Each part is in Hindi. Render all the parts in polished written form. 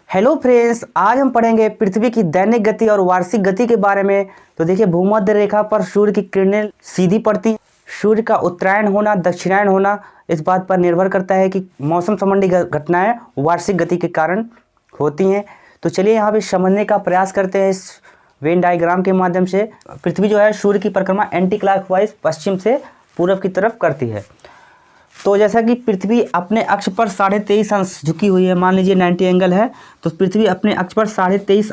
हेलो फ्रेंड्स, आज हम पढ़ेंगे पृथ्वी की दैनिक गति और वार्षिक गति के बारे में। तो देखिए, भूमध्य रेखा पर सूर्य की किरणें सीधी पड़ती हैं। सूर्य का उत्तरायण होना दक्षिणायन होना इस बात पर निर्भर करता है कि मौसम संबंधी घटनाएं वार्षिक गति के कारण होती हैं। तो चलिए यहाँ पे समझने का प्रयास करते हैं इस वेन डायग्राम के माध्यम से। पृथ्वी जो है सूर्य की परिक्रमा एंटी क्लॉकवाइज पश्चिम से पूर्व की तरफ करती है। तो जैसा कि पृथ्वी अपने अक्ष पर 23.5 अंश झुकी हुई है, मान लीजिए 90 एंगल है, तो पृथ्वी अपने अक्ष पर 23.5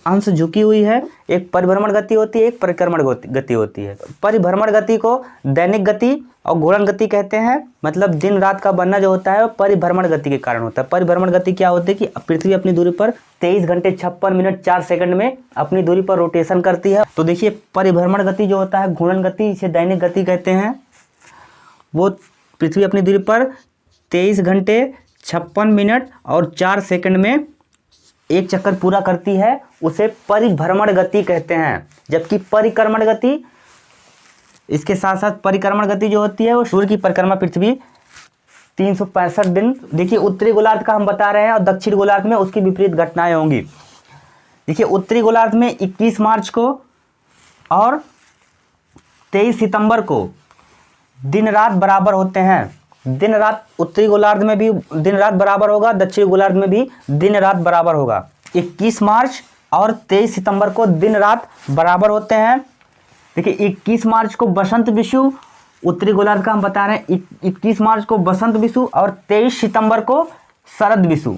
अंश झुकी हुई है। एक परिभ्रमण गति होती है, एक परिक्रमण गति होती है। परिभ्रमण गति को दैनिक गति और घूर्णन गति कहते हैं। मतलब दिन रात का बनना जो होता है वो परिभ्रमण गति के कारण होता है। परिभ्रमण गति क्या होती है कि पृथ्वी अपनी दूरी पर 23 घंटे 56 मिनट 4 सेकंड में अपनी दूरी पर रोटेशन करती है। तो देखिए, परिभ्रमण गति जो होता है, घूर्णन गति इसे दैनिक गति कहते हैं। वो पृथ्वी अपनी दूरी पर 23 घंटे 56 मिनट और 4 सेकंड में एक चक्कर पूरा करती है, उसे परिभ्रमण गति कहते हैं। जबकि परिक्रमण गति, इसके साथ साथ परिक्रमण गति जो होती है वो सूर्य की परिक्रमा पृथ्वी 365 दिन। देखिए, उत्तरी गोलार्ध का हम बता रहे हैं और दक्षिण गोलार्ध में उसकी विपरीत घटनाएं होंगी। देखिए, उत्तरी गोलार्ध में 21 मार्च को और 23 सितंबर को दिन रात बराबर होते हैं। दिन रात उत्तरी गोलार्ध में भी दिन रात बराबर होगा, दक्षिणी गोलार्ध में भी दिन रात बराबर होगा। 21 मार्च और 23 सितंबर को दिन रात बराबर होते हैं। देखिए, 21 मार्च को बसंत विषु उत्तरी गोलार्ध का हम बता रहे हैं, 21 मार्च को बसंत विषु और 23 सितंबर को शरद विषु।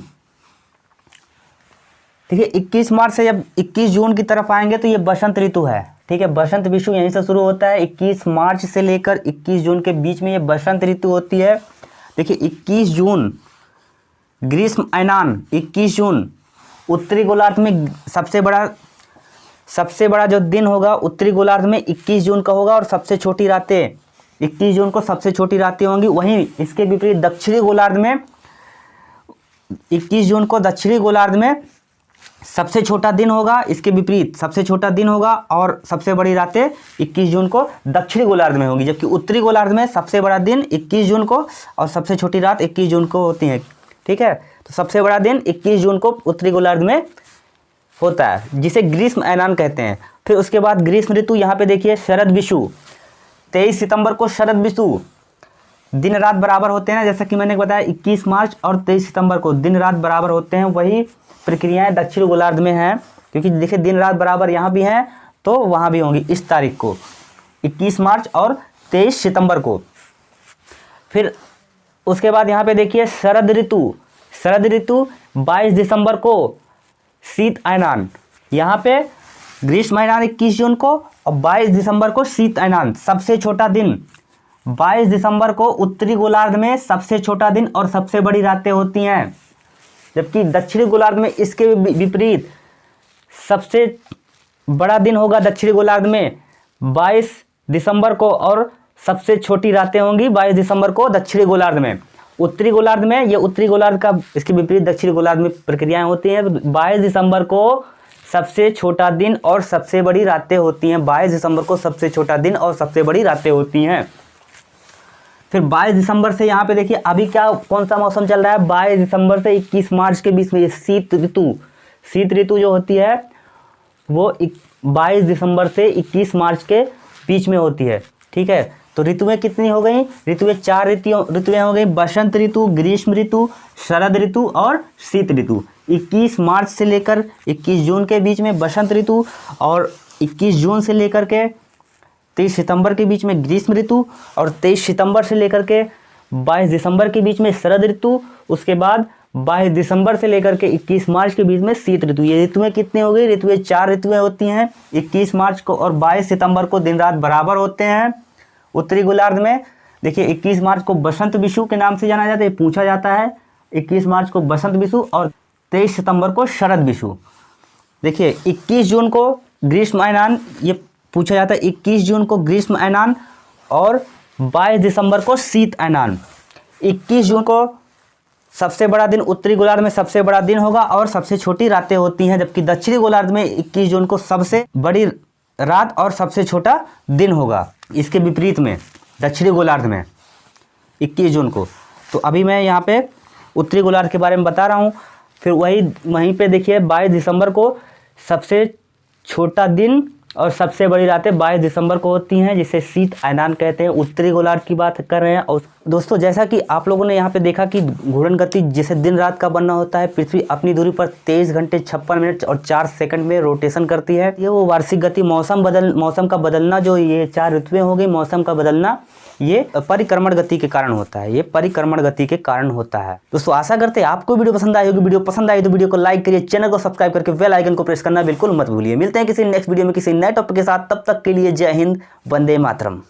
देखिए, 21 मार्च से जब 21 जून की तरफ आएंगे तो ये बसंत ऋतु है। ठीक है, बसंत विषु यहीं से शुरू होता है। 21 मार्च से लेकर 21 जून के बीच में ये बसंत ऋतु होती है। देखिए, 21 जून ग्रीष्म अयनान, 21 जून उत्तरी गोलार्ध में सबसे बड़ा जो दिन होगा उत्तरी गोलार्ध में 21 जून का होगा और सबसे छोटी रातें 21 जून को सबसे छोटी रातें होंगी। वहीं इसके विपरीत दक्षिणी गोलार्ध में 21 जून को दक्षिणी गोलार्ध में सबसे छोटा दिन होगा। इसके विपरीत सबसे छोटा दिन होगा और सबसे बड़ी रातें 21 जून को दक्षिणी गोलार्ध में होगी। जबकि उत्तरी गोलार्ध में सबसे बड़ा दिन 21 जून को और सबसे छोटी रात 21 जून को होती है। ठीक है, तो सबसे बड़ा दिन 21 जून को उत्तरी गोलार्ध में होता है, जिसे ग्रीष्म अयनान कहते हैं। फिर उसके बाद ग्रीष्म ऋतु, यहाँ पे देखिए शरद विषु, 23 सितंबर को शरद विषु दिन रात बराबर होते हैं। जैसा कि मैंने बताया, 21 मार्च और 23 सितंबर को दिन रात बराबर होते हैं। वही प्रक्रियाएं दक्षिण गोलार्ध में हैं, क्योंकि देखिए दिन रात बराबर यहाँ भी हैं तो वहाँ भी होंगी इस तारीख को, 21 मार्च और 23 सितंबर को। फिर उसके बाद यहाँ पे देखिए शरद ऋतु 22 दिसंबर को शीत अयनान। यहाँ पे ग्रीष्म अयनान 21 जून को और 22 दिसंबर को शीत अयनान। सबसे छोटा दिन 22 दिसंबर को उत्तरी गोलार्ध में सबसे छोटा दिन और सबसे बड़ी रातें होती हैं। जबकि दक्षिणी गोलार्ध में इसके विपरीत सबसे बड़ा दिन होगा दक्षिणी गोलार्ध में 22 दिसंबर को और सबसे छोटी रातें होंगी 22 दिसंबर को दक्षिणी गोलार्ध में। उत्तरी गोलार्ध में, ये उत्तरी गोलार्ध का इसके विपरीत दक्षिणी गोलार्ध में प्रक्रियाएं होती हैं। 22 दिसंबर को सबसे छोटा दिन और सबसे बड़ी रातें होती हैं। 22 दिसंबर को सबसे छोटा दिन और सबसे बड़ी रातें होती हैं। फिर 22 दिसंबर से यहाँ पे देखिए अभी कौन सा मौसम चल रहा है। 22 दिसंबर से 21 मार्च के बीच में ये शीत ऋतु जो होती है वो 22 दिसंबर से 21 मार्च के बीच में होती है। ठीक है, तो ऋतुएं कितनी हो गई? ऋतुएं 4 ऋतुएं हो गई, बसंत ऋतु, ग्रीष्म ऋतु, शरद ऋतु और शीत ऋतु। 21 मार्च से लेकर 21 जून के बीच में बसंत ऋतु और 21 जून से लेकर के 23 सितंबर के बीच में ग्रीष्म ऋतु और 23 सितंबर से लेकर के 22 दिसंबर के बीच में शरद ऋतु। उसके बाद 22 दिसंबर से लेकर के 21 मार्च के बीच में शीत ऋतु। ये ऋतुएं कितनी हो गई? ऋतुएं 4 ऋतुएं होती हैं। 21 मार्च को और 22 सितंबर को दिन रात बराबर होते हैं। उत्तरी गोलार्ध में देखिए 21 मार्च को बसंत विषु के नाम से जाना जाता है, पूछा जाता है। 21 मार्च को बसंत विषु और 23 सितंबर को शरद विषु। देखिए 21 जून को ग्रीष्म अयनान, ये पूछा जाता है 21 जून को ग्रीष्म अयनान और 22 दिसंबर को शीत अयनान। 21 जून को सबसे बड़ा दिन उत्तरी गोलार्ध में सबसे बड़ा दिन होगा और सबसे छोटी रातें होती हैं। जबकि दक्षिणी गोलार्ध में 21 जून को सबसे बड़ी रात और सबसे छोटा दिन होगा। इसके विपरीत में दक्षिणी गोलार्ध में 21 जून को। तो अभी मैं यहाँ पे उत्तरी गोलार्ध के बारे में बता रहा हूँ। फिर वहीं पे देखिए 22 दिसंबर को सबसे छोटा दिन और सबसे बड़ी रातें 22 दिसंबर को होती हैं, जिसे शीत अयनान कहते हैं। उत्तरी गोलार्ध की बात कर रहे हैं। और दोस्तों जैसा कि आप लोगों ने यहाँ पे देखा कि घूर्णन गति जिसे दिन रात का बनना होता है, पृथ्वी अपनी दूरी पर 23 घंटे 56 मिनट और 4 सेकंड में रोटेशन करती है। ये वो वार्षिक गति मौसम का बदलना, जो ये 4 ऋतुएं हो गई, मौसम का बदलना, ये परिक्रमण गति के कारण होता है। ये परिक्रमण गति के कारण होता है। दोस्तों आशा करते हैं आपको वीडियो पसंद आई होगी। वीडियो पसंद आई तो वीडियो को लाइक करिए, चैनल को सब्सक्राइब करके बेल आइकन को प्रेस करना बिल्कुल मत भूलिए। मिलते हैं किसी नेक्स्ट वीडियो में किसी नए टॉपिक के साथ। तब तक के लिए जय हिंद, वंदे मातरम।